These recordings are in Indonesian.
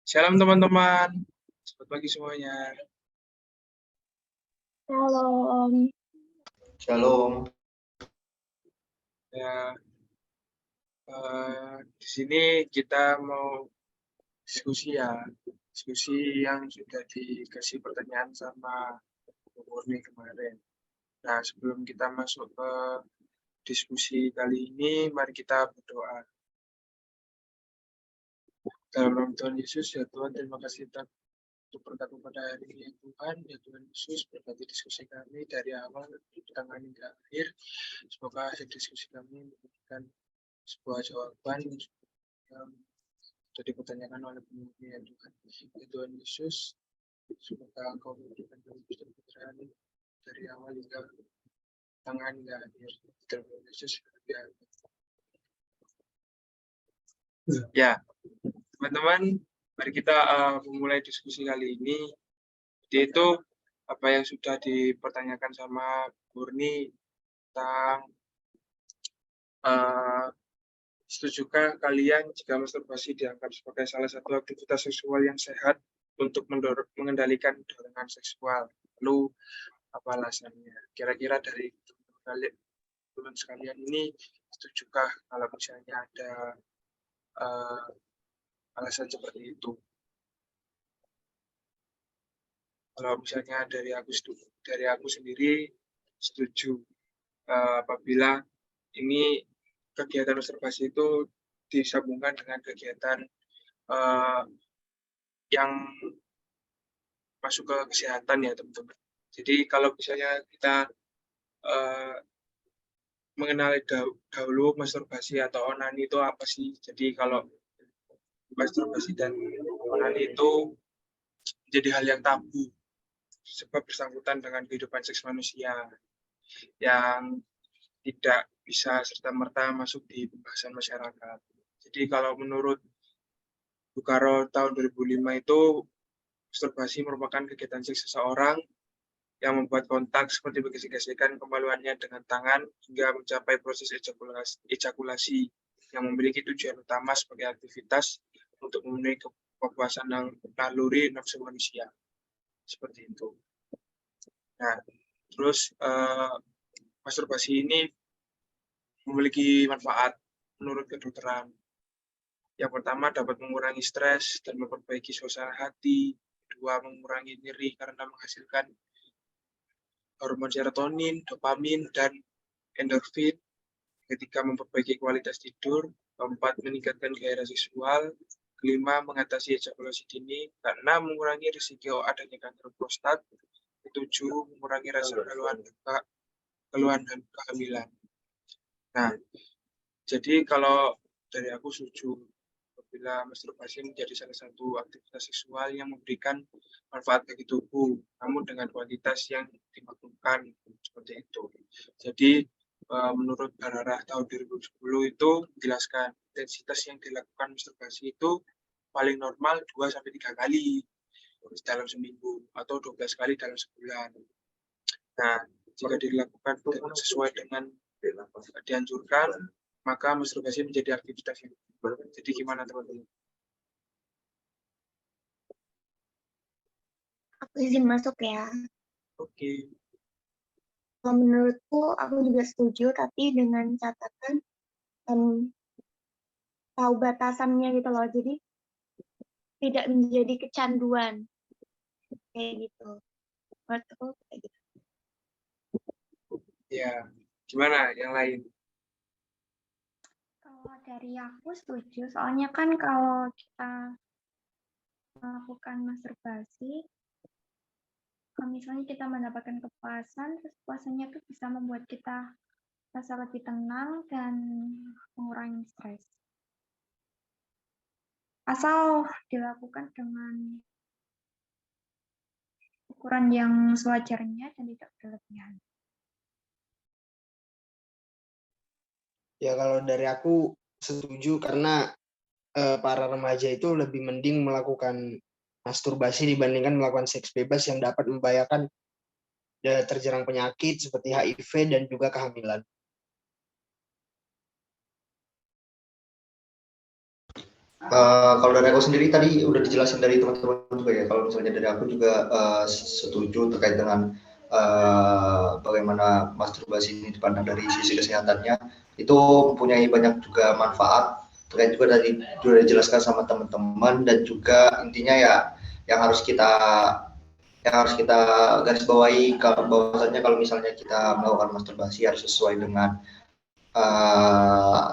Shalom teman-teman, selamat pagi semuanya. Shalom. Shalom. Ya, di sini kita mau diskusi yang sudah dikasih pertanyaan sama Bu Murni kemarin. Nah, sebelum kita masuk ke diskusi kali ini, mari kita berdoa. Dalam nama Tuhan Yesus, ya Tuhan, terima kasih untuk berkat pada hari ini, ya Tuhan. Ya Tuhan Yesus, berkati diskusi kami dari awal di tengah hingga akhir. Semoga hasil diskusi kami memberikan sebuah jawaban yang sudah dipertanyakan oleh pemikir, ya Tuhan. Ya Tuhan Yesus, semoga Engkau memberikan kami pencerahan dari awal hingga tengah hingga akhir. Tuhan Yesus, ya teman-teman, mari kita memulai diskusi kali ini, yaitu apa yang sudah dipertanyakan sama Murni tentang setujukah kalian jika masturbasi dianggap sebagai salah satu aktivitas seksual yang sehat untuk mengendalikan dorongan seksual? Lalu apa alasannya? Kira-kira dari teman sekalian ini, setujukah kalau misalnya ada alasan seperti itu? Kalau misalnya dari aku sendiri setuju apabila ini kegiatan masturbasi itu disambungkan dengan kegiatan yang masuk ke kesehatan, ya teman-teman. Jadi kalau misalnya kita mengenali dahulu masturbasi atau onani itu apa sih. Jadi kalau masturbasi dan onani itu menjadi hal yang tabu sebab bersangkutan dengan kehidupan seks manusia yang tidak bisa serta-merta masuk di pembahasan masyarakat. Jadi kalau menurut Bukaro tahun 2005 itu, masturbasi merupakan kegiatan seks seseorang yang membuat kontak seperti menggesek-gesekkan kemaluannya dengan tangan hingga mencapai proses ejakulasi yang memiliki tujuan utama sebagai aktivitas untuk memenuhi kepuasan naluri nafsu manusia. Seperti itu. Nah, terus masturbasi ini memiliki manfaat menurut kedokteran. Yang pertama, dapat mengurangi stres dan memperbaiki suasana hati. Kedua, mengurangi nyeri karena menghasilkan hormon serotonin, dopamin, dan endorfin. Ketiga, memperbaiki kualitas tidur. Keempat, meningkatkan gairah seksual. Kelima, mengatasi ejakulasi dini. Keenam, mengurangi risiko adanya kanker prostat. Ketujuh, mengurangi rasa keluhan dan kehamilan. Nah, jadi kalau dari aku setuju apabila masturbasi menjadi salah satu aktivitas seksual yang memberikan manfaat bagi tubuh, namun dengan kuantitas yang dimaklumkan, seperti itu. Jadi menurut Bararah tahun 2010 itu menjelaskan intensitas yang dilakukan masturbasi itu paling normal 2-3 kali dalam seminggu atau 12 kali dalam sebulan. Nah, jika dilakukan sesuai dengan dianjurkan, maka masturbasi menjadi aktivitas yang baik. Jadi gimana teman-teman? Aku izin masuk ya. Oke. Kalau menurutku, aku juga setuju, tapi dengan catatan tahu batasannya gitu loh. Jadi tidak menjadi kecanduan kayak gitu. Menurutku kayak gitu. Ya, gimana yang lain? Kalau dari aku setuju, soalnya kan kalau kita melakukan masturbasi, kalau misalnya kita mendapatkan kepuasan, terus kepuasannya itu bisa membuat kita rasa lebih tenang dan mengurangi stres. Asal dilakukan dengan ukuran yang sewajarnya dan tidak berlebihan. Ya kalau dari aku setuju karena para remaja itu lebih mending melakukan masturbasi dibandingkan melakukan seks bebas yang dapat membahayakan terjerang penyakit seperti HIV dan juga kehamilan. Kalau dari aku sendiri tadi udah dijelasin dari teman-teman juga ya. Kalau misalnya dari aku juga setuju terkait dengan bagaimana masturbasi ini dipandang dari sisi kesehatannya. Itu mempunyai banyak juga manfaat. Terkait juga dari sudah dijelaskan sama teman-teman, dan juga intinya ya yang harus kita garis bawahi, kalau bahwasanya kalau misalnya kita melakukan masturbasi harus sesuai dengan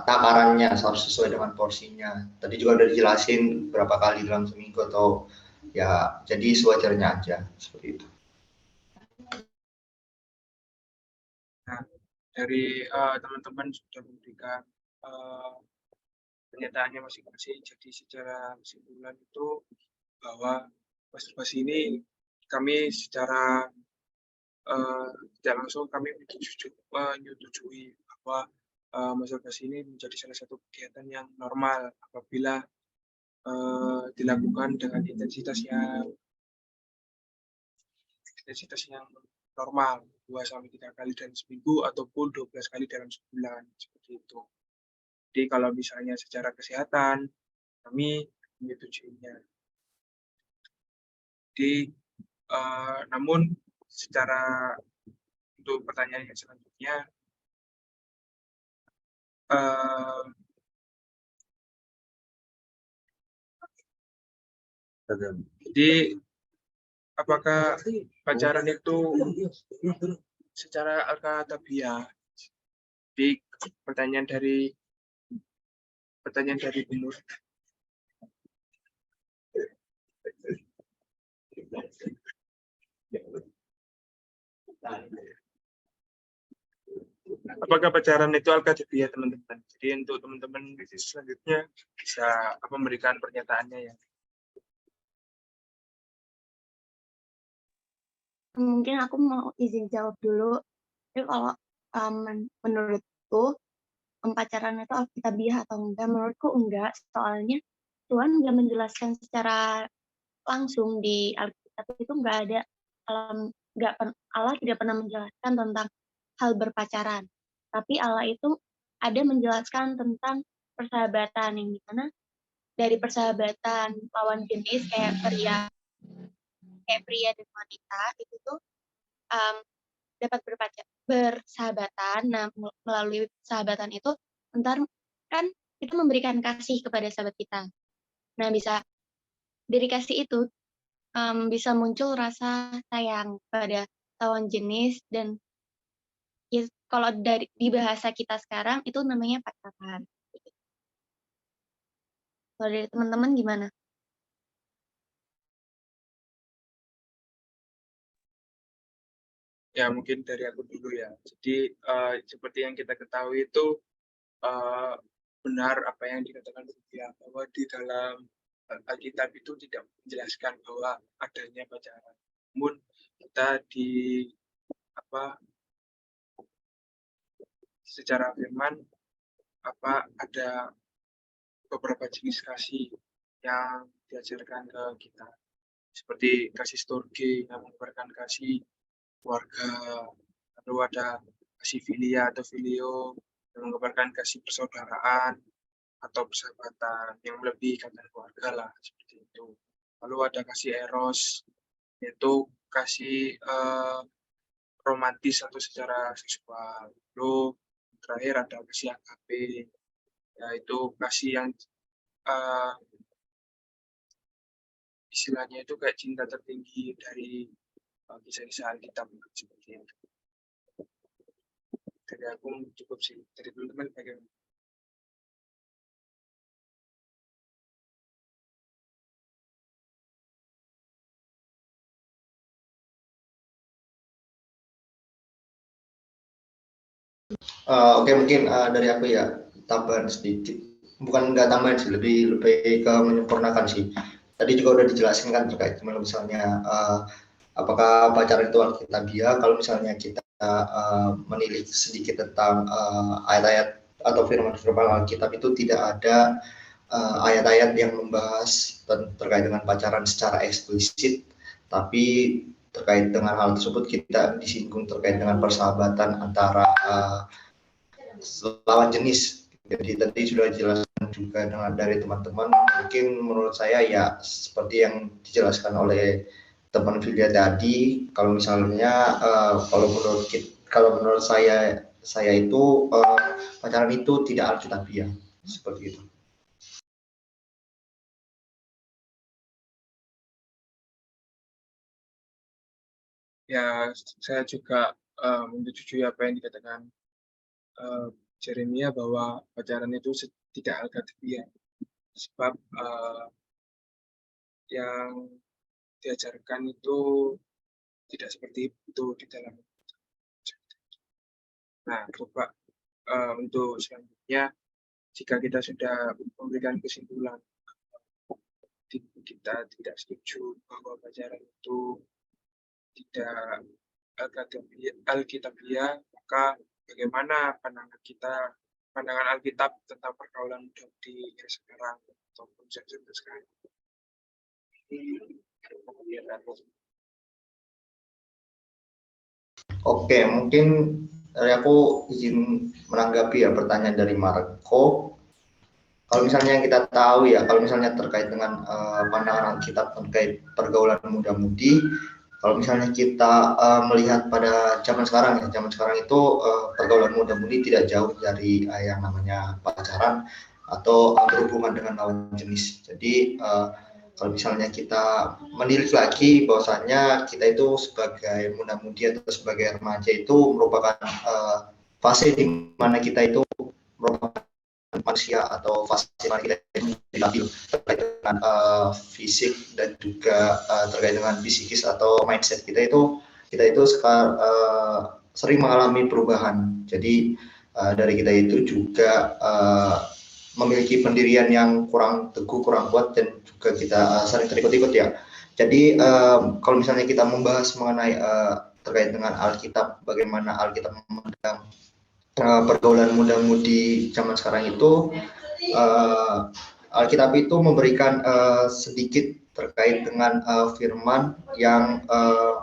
takarannya, harus sesuai dengan porsinya. Tadi juga udah dijelasin berapa kali dalam seminggu, atau ya jadi sewajarnya aja seperti itu. Nah, dari teman-teman sudah memberikan pernyataannya masing-masing. Jadi secara kesimpulan itu bahwa masturbasi ini kami secara tidak langsung kami menyetujui bahwa masturbasi ini menjadi salah satu kegiatan yang normal apabila dilakukan dengan intensitas yang normal 2-3 kali dalam seminggu ataupun 12 kali dalam sebulan, seperti itu. Jadi kalau misalnya secara kesehatan kami menyetujuinya. Jadi namun secara untuk pertanyaan yang selanjutnya, jadi apakah pacaran itu secara alkatabiah? Jadi pertanyaan dari Bunur. Apakah pacaran itu alkatabiah, teman-teman? Jadi untuk teman-teman selanjutnya bisa memberikan pernyataannya ya. Mungkin aku mau izin jawab dulu. Jadi kalau menurutku pacaran itu alkitabiah atau enggak, menurutku enggak. Soalnya Tuhan nggak menjelaskan secara langsung di Alkitab itu nggak ada, Allah tidak pernah menjelaskan tentang hal berpacaran. Tapi Allah itu ada menjelaskan tentang persahabatan, yang dimana dari persahabatan lawan jenis kayak pria dan wanita itu tuh dapat bersahabatan. Nah, melalui persahabatan itu ntar kan kita memberikan kasih kepada sahabat kita. Nah, bisa dari kasih itu bisa muncul rasa sayang pada lawan jenis, dan ya, kalau di bahasa kita sekarang itu namanya pacaran. Kalau dari teman-teman gimana? Ya, mungkin dari aku dulu ya. Jadi seperti yang kita ketahui itu benar apa yang dikatakan Rupiah, bahwa di dalam Alkitab itu tidak menjelaskan bahwa adanya pacaran. Namun kita secara firman ada beberapa jenis kasih yang diajarkan ke kita, seperti kasih storge yang mengabarkan kasih keluarga, lalu ada kasih filia atau filio yang mengabarkan kasih persaudaraan atau persahabatan yang lebih kata keluarga lah, seperti itu. Lalu ada kasih eros, yaitu kasih romantis atau secara seksual. Lalu terakhir ada kasih agape, yaitu kasih yang istilahnya itu kayak cinta tertinggi dari kisah-kisah Alkitab, seperti itu. Dari aku cukup sih. Dari teman-teman bagaimana? Oke, mungkin dari aku ya tambahan sedikit, bukan nggak tambahan sih, lebih ke menyempurnakan sih. Tadi juga udah dijelasin kan terkait misalnya apakah pacaran itu alkitabiah. Kalau misalnya kita menilik sedikit tentang ayat-ayat atau firman-firman Alkitab, itu tidak ada ayat-ayat yang membahas terkait dengan pacaran secara eksplisit, tapi terkait dengan hal tersebut kita disinggung terkait dengan persahabatan antara lawan jenis. Jadi tadi sudah dijelaskan juga dari teman-teman. Mungkin menurut saya ya seperti yang dijelaskan oleh teman Filia tadi. Kalau misalnya kalau menurut saya itu pacaran itu tidak alkitabiah seperti itu. Ya, saya juga menyetujui apa yang dikatakan Jeremia bahwa pacaran itu tidak alkitabiah. Sebab yang diajarkan itu tidak seperti itu di dalam. Nah, coba untuk selanjutnya, jika kita sudah memberikan kesimpulan kita tidak setuju bahwa pacaran itu tidak alkitabiah, maka bagaimana pandangan Alkitab tentang pergaulan di era sekarang ataupun zaman sekarang? Oke, mungkin dari aku izin menanggapi ya pertanyaan dari Marco. Kalau misalnya kita tahu ya, kalau misalnya terkait dengan pandangan Alkitab terkait pergaulan muda-mudi, kalau misalnya kita melihat pada zaman sekarang ya, zaman sekarang itu pergaulan muda-mudi tidak jauh dari yang namanya pacaran atau berhubungan dengan lawan jenis. Jadi kalau misalnya kita menilik lagi bahwasannya kita itu sebagai muda-mudi atau sebagai remaja itu merupakan fase di mana kita itu merupakan manusia atau fase mana kita labil terkait dengan fisik dan juga terkait dengan psikis atau mindset kita itu sering mengalami perubahan. Jadi dari kita itu juga memiliki pendirian yang kurang teguh, kurang kuat, dan juga kita sering terikut-ikut ya. Jadi kalau misalnya kita membahas mengenai terkait dengan Alkitab, bagaimana Alkitab memandang pergaulan muda-mudi zaman sekarang itu, Alkitab itu memberikan sedikit terkait dengan firman yang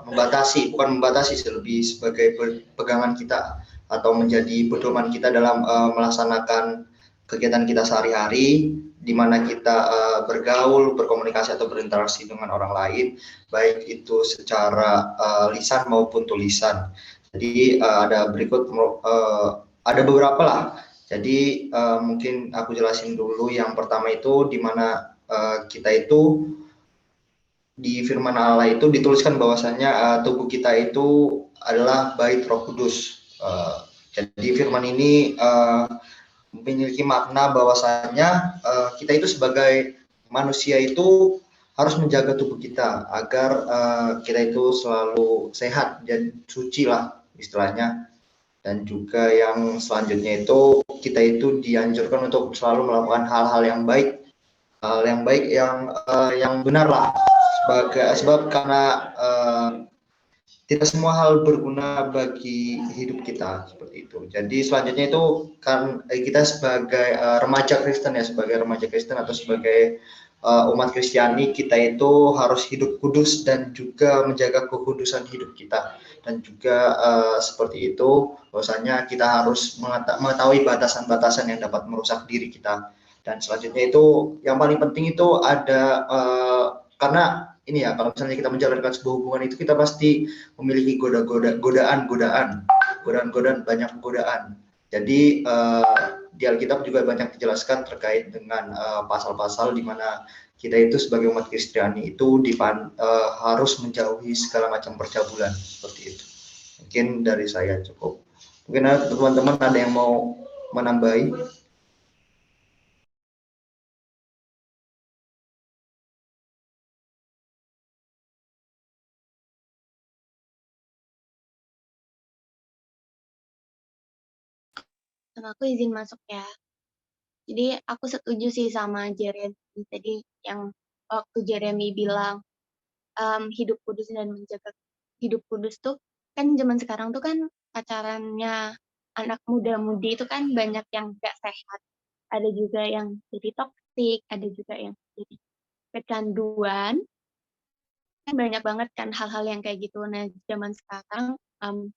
bukan membatasi, lebih sebagai pegangan kita atau menjadi pedoman kita dalam melaksanakan kegiatan kita sehari-hari, di mana kita bergaul, berkomunikasi atau berinteraksi dengan orang lain, baik itu secara lisan maupun tulisan. Jadi ada beberapa lah. Jadi mungkin aku jelasin dulu. Yang pertama itu di mana kita itu di firman Allah itu dituliskan bahwasanya tubuh kita itu adalah bait Roh Kudus. Jadi firman ini memiliki makna bahwasanya kita itu sebagai manusia itu harus menjaga tubuh kita agar kita itu selalu sehat dan suci lah istilahnya. Dan juga yang selanjutnya itu kita itu dianjurkan untuk selalu melakukan hal-hal yang baik, yang benar lah, sebab karena tidak semua hal berguna bagi hidup kita seperti itu. Jadi selanjutnya itu kan kita sebagai remaja Kristen ya, sebagai remaja Kristen atau sebagai umat Kristiani, kita itu harus hidup kudus dan juga menjaga kekudusan hidup kita. Dan juga seperti itu, bahwasanya kita harus mengetahui batasan-batasan yang dapat merusak diri kita. Dan selanjutnya itu yang paling penting itu ada karena ini ya, kalau misalnya kita menjalankan sebuah hubungan itu kita pasti memiliki godaan, banyak godaan. Jadi di Alkitab juga banyak dijelaskan terkait dengan pasal-pasal di mana kita itu sebagai umat Kristiani itu harus menjauhi segala macam percabulan seperti itu. Mungkin dari saya cukup. Mungkin teman-teman ada yang mau menambahi? Sama aku izin masuk ya. Jadi aku setuju sih sama Jeremy tadi yang waktu Jeremy bilang hidup kudus dan menjaga hidup kudus tuh kan zaman sekarang tuh kan pacarannya anak muda-mudi itu kan banyak yang gak sehat. Ada juga yang jadi toksik, ada juga yang jadi kecanduan. Kan banyak banget kan hal-hal yang kayak gitu. Nah, zaman sekarang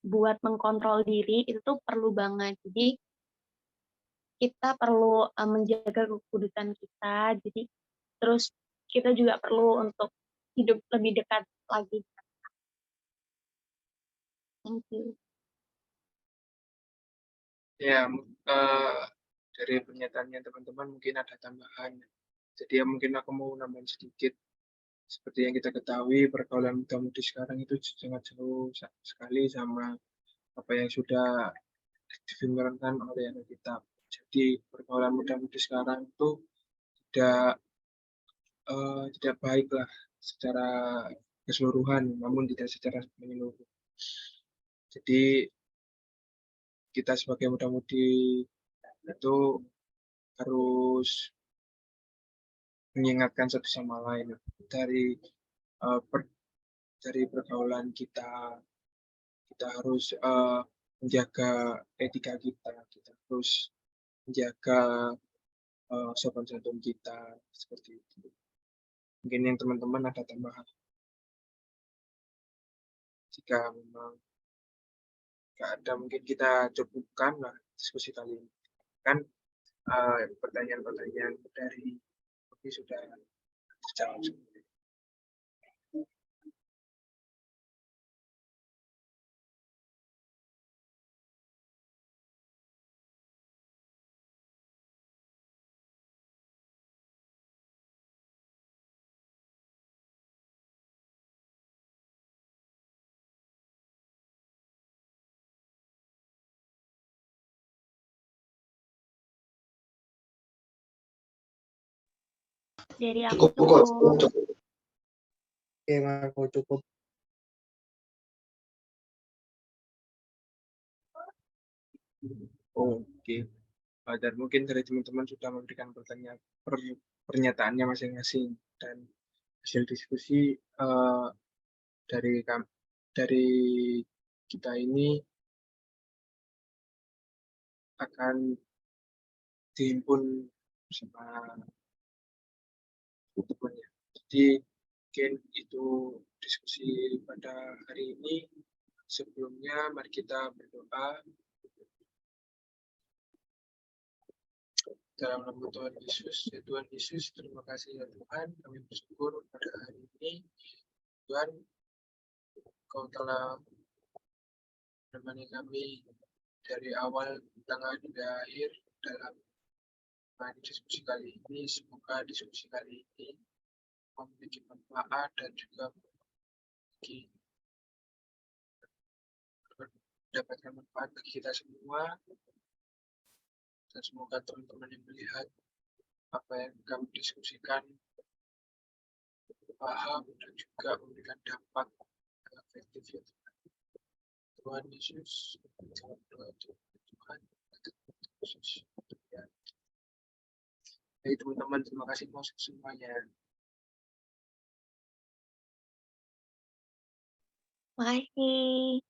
buat mengkontrol diri itu tuh perlu banget. Jadi kita perlu menjaga kekudusan kita. Jadi terus kita juga perlu untuk hidup lebih dekat lagi. Thank you. Ya, dari pernyataannya teman-teman mungkin ada tambahan. Jadi ya mungkin aku mau nambahin sedikit. Seperti yang kita ketahui, pergaulan muda-mudi sekarang itu sangat jauh sekali sama apa yang sudah difirmankan oleh Alkitab. Jadi pergaulan muda-mudi sekarang itu tidak baik lah secara keseluruhan, namun tidak secara menyeluruh. Jadi kita sebagai muda-mudi itu harus mengingatkan satu sama lain dari dari pergaulan kita. Kita harus menjaga etika kita harus menjaga sopan santun kita seperti itu. Mungkin yang teman-teman ada tambahan. Jika memang nggak ada, mungkin kita cukupkan lah diskusi kali ini. Kan pertanyaan-pertanyaan dari Oki sudah terjawab semua. Dari aku Cukup kok, cukup. cukup. Oke, Marco, cukup. Oke. Dan mungkin dari teman-teman sudah memberikan pernyataannya masing-masing, dan hasil diskusi dari kita ini akan dihimpun bersama teman-temannya. Jadi mungkin itu diskusi pada hari ini. Sebelumnya mari kita berdoa. Dalam nama Tuhan Yesus, ya Tuhan Yesus, terima kasih ya Tuhan, kami bersyukur pada hari ini. Tuhan, Kau telah menemani kami dari awal, tengah, hingga akhir dalam diskusi kali ini. Semoga diskusi kali ini memiliki manfaat dan juga mendapatkan manfaat bagi kita semua. Dan semoga teman-teman yang melihat apa yang kami diskusikan paham dan juga memberikan dampak yang efektif ya Tuhan. Tuhan Yesus, jawab doa Tuhan. Yesus. Ya. Baik teman-teman, terima kasih semuanya. Makasih.